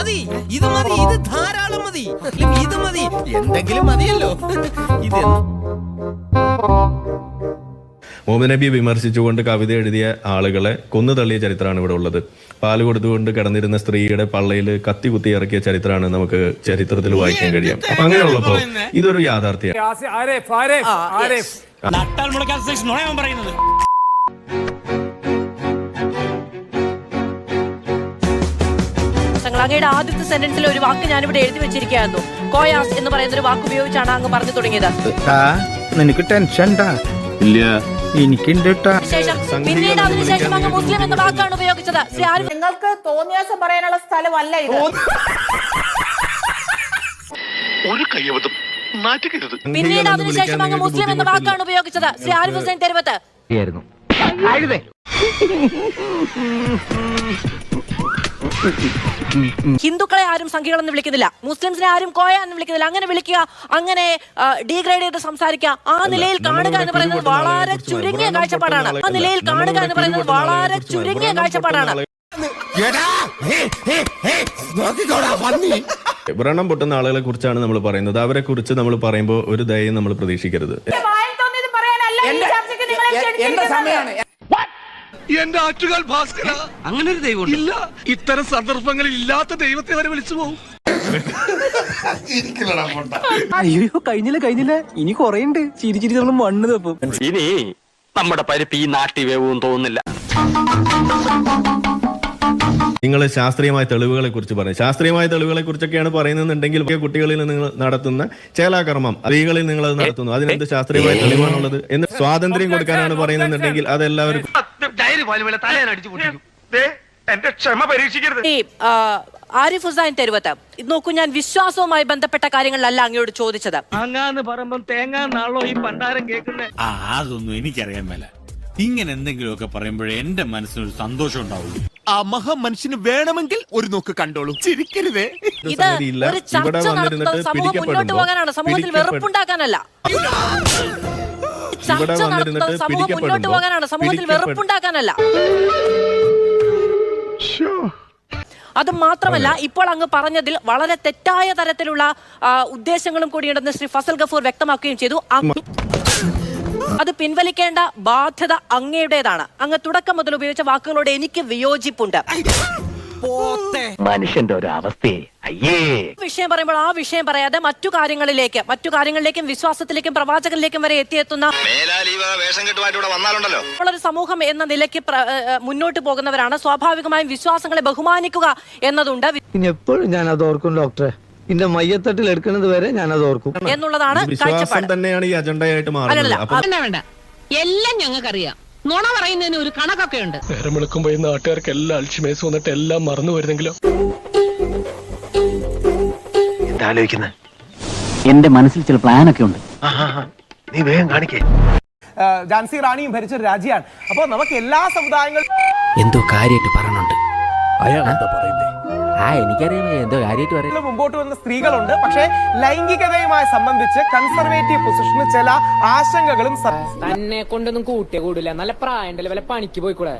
മതി, ഇത് മതി, ഇത് ധാരാളം മതി, ഇത് മതി, എന്തെങ്കിലും മതിയല്ലോ. ഇത് മുഹമ്മദ് നബിയെ വിമർശിച്ചുകൊണ്ട് കവിത എഴുതിയ ആളുകളെ കൊന്നു തള്ളിയ ചരിത്രമാണ് ഇവിടെ ഉള്ളത്. പാല് കൊടുത്തുകൊണ്ട് കിടന്നിരുന്ന സ്ത്രീയുടെ പള്ളയിൽ കത്തി കുത്തി ഇറക്കിയ ചരിത്രമാണ് നമുക്ക് ചരിത്രത്തിൽ വായിക്കാൻ കഴിയാം. അപ്പൊ അങ്ങനെയുള്ളപ്പോ ഇതൊരു യാഥാർത്ഥ്യമാണ്. അങ്ങയുടെ ആദ്യത്തെ സെന്റൻസിൽ ഒരു വാക്ക് ഞാനിവിടെ എഴുതി വെച്ചിരിക്കുകയായിരുന്നു. കോയാസ് എന്ന് പറയുന്ന ഒരു വാക്ക് ഉപയോഗിച്ചാണ് അങ്ങ് പറഞ്ഞു തുടങ്ങിയത്. നിനക്ക് ടെൻഷൻ ഇല്ല, എനിക്കുണ്ട്. പിന്നീട് അതിനുശേഷം അങ്ങ് മുസ്ലിം എന്ന വാക്കാണ് ഉപയോഗിച്ചത്. നിങ്ങൾക്ക് തോന്നിയാസം പറയാനുള്ള സ്ഥലമല്ല ഇത്. പിന്നീട് അതിനുശേഷം അങ്ങ് മുസ്ലിം എന്ന വാക്കാണ് ഉപയോഗിച്ചത്. ശ്രീ ആരിഫ് ഹുസൈൻ തെരുവത്ത്. ഹിന്ദുക്കളെ ആരും സംഖ്യകളെന്ന് വിളിക്കുന്നില്ല, മുസ്ലിംസിനെ ആരും കോയ എന്ന് വിളിക്കുന്നില്ല. അങ്ങനെ വിളിക്കുക, അങ്ങനെ ഡീഗ്രേഡ് ചെയ്ത് സംസാരിക്കുക, ആ നിലയിൽ കാണുക എന്ന് പറയുന്നത് വളരെ ചുരുങ്ങിയ കാഴ്ചപ്പാടാണ്. ആ നിലയിൽ കാണുക എന്ന് പറയുന്നത് വളരെ ചുരുങ്ങിയ കാഴ്ചപ്പാടാണ്. വ്രണം പൊട്ടുന്ന ആളുകളെ കുറിച്ചാണ് നമ്മൾ പറയുന്നത്. അവരെ കുറിച്ച് നമ്മൾ പറയുമ്പോൾ ഒരു ദയയും നമ്മൾ പ്രതീക്ഷിക്കരുത്. എന്റെ ആറ്റുകാൽ ഭാസ്കര, അങ്ങനെ ഒരു ദൈവം ഇല്ല. ഇത്തരം സന്ദർഭങ്ങളിൽ ഇല്ലാത്ത ദൈവത്തെ വരെ വിളിച്ചു പോകും. അയ്യോ കഴിഞ്ഞില്ല, ഇനി കൊറേണ്ട്. ചിരിച്ചിരി നമ്മൾ മണ്ണ് തപ്പും. ഇനി നമ്മുടെ പരിപ്പ് ഈ നാട്ടി വേവും തോന്നുന്നില്ല. നിങ്ങൾ ശാസ്ത്രീയമായ തെളിവുകളെ കുറിച്ച് പറയും. ശാസ്ത്രീയമായ തെളിവുകളെ കുറിച്ചൊക്കെയാണ് പറയുന്നുണ്ടെങ്കിൽ കുട്ടികളിൽ നിങ്ങൾ നടത്തുന്ന ചേലാകർമ്മം, സ്ത്രീകളിൽ നിങ്ങൾ അത് നടത്തുന്നു, അതിനെന്ത് ശാസ്ത്രീയമായ തെളിവാണുള്ളത് എന്ന് സ്വാതന്ത്ര്യം കൊടുക്കാനാണ് പറയുന്നുണ്ടെങ്കിൽ അതെല്ലാവർക്കും ആരിഫ് ഹുസൈൻ തെരുവത്ത് നോക്കൂ, ഞാൻ വിശ്വാസവുമായി ബന്ധപ്പെട്ട കാര്യങ്ങളിലല്ല അങ്ങയോട് ചോദിച്ചത്. അതൊന്നും എനിക്കറിയാൻ മേല. ഇങ്ങനെ എന്തെങ്കിലുമൊക്കെ പറയുമ്പോഴേ എന്റെ മനസ്സിനൊരു സന്തോഷം ഉണ്ടാവുള്ളൂ. ആ മഹാമനുഷ്യന് വേണമെങ്കിൽ ഒരു നോക്ക് കണ്ടോളൂ, ചിരിക്കരുതേ. ഇത് ഒരു ചർച്ച നടത്തുന്നത് സമൂഹം മുന്നോട്ട് പോകാനാണ്, സമൂഹത്തിൽ വെറുപ്പുണ്ടാക്കാനല്ല. ചർച്ച നടത്തുന്നത് സമൂഹം മുന്നോട്ട് പോകാനാണ്, സമൂഹത്തിൽ വെറുപ്പുണ്ടാക്കാനല്ല. അത് മാത്രമല്ല, ഇപ്പോൾ അങ്ങ് പറഞ്ഞതിൽ വളരെ തെറ്റായ തരത്തിലുള്ള ഉദ്ദേശങ്ങളും കൂടിയുണ്ടെന്ന് ശ്രീ ഫസൽ ഗഫൂർ വ്യക്തമാക്കുകയും ചെയ്തു. അത് പിൻവലിക്കേണ്ട ബാധ്യത അങ്ങയുടേതാണ്. അങ്ങ് തുടക്കം മുതൽ ഉപയോഗിച്ച വാക്കുകളോട് എനിക്ക് വിയോജിപ്പുണ്ട്. മനുഷ്യന്റെ ഒരു അവസ്ഥയെ വിഷയം പറയുമ്പോൾ ആ വിഷയം പറയാതെ മറ്റു കാര്യങ്ങളിലേക്കും വിശ്വാസത്തിലേക്കും പ്രവാചകനിലേക്കും വരെ എത്തിയെത്തുന്ന ഒരു സമൂഹം എന്ന നിലയ്ക്ക് മുന്നോട്ട് പോകുന്നവരാണ്. സ്വാഭാവികമായും വിശ്വാസങ്ങളെ ബഹുമാനിക്കുക എന്നതുണ്ട്. എപ്പോഴും ഞാൻ അത് ഓർക്കും ഡോക്ടറെ. എന്റെ മയ്യത്തട്ടിൽ എടുക്കുന്നത് വരെ ഞാൻ അത് ഓർക്കും എന്നുള്ളതാണ് കാഴ്ചപ്പാട്. തന്നെയാണ് ഈ അജണ്ടയായിട്ട് മാറുന്നത്. വേണ്ട, എല്ലാം ഞങ്ങൾക്കറിയാം. നുണ പറയുന്നതിന് ഒരു കണക്കൊക്കെ ഉണ്ട്. നേരം വിളിക്കുമ്പോ ഈ നാട്ടുകാർക്ക് എല്ലാം അൽഷിമേസ് വന്നിട്ട് എല്ലാം മറന്നു വരുന്നെങ്കിലോ. എന്താ ആലോചിക്കുന്നത്? എന്റെ മനസ്സിൽ ചില പ്ലാനൊക്കെ ഉണ്ട്. നീ വേഗം കാണിക്കേ. ഝാൻസി റാണിയും ഭരിച്ചൊരു രാജ്യമാണ്. അപ്പൊ നമുക്ക് എല്ലാ സമുദായങ്ങളും എന്തോ കാര്യമായിട്ട് പറഞ്ഞുണ്ട്. അയാൾ എന്താ പറയുന്നേ? എനിക്കറിയാം എന്തോ കാര്യമായിട്ട് പറയാം. മുമ്പോട്ട് വന്ന സ്ത്രീകളുണ്ട്. പക്ഷേ ലൈംഗികതയുമായി സംബന്ധിച്ച് കൺസർവേറ്റീവ് പൊസിഷന് ചില ആശങ്കകളും. തന്നെ കൊണ്ടൊന്നും കൂട്ടിയ കൂടില്ല. നല്ല പ്രായം വല്ല പണിക്ക് പോയിക്കൂടെ?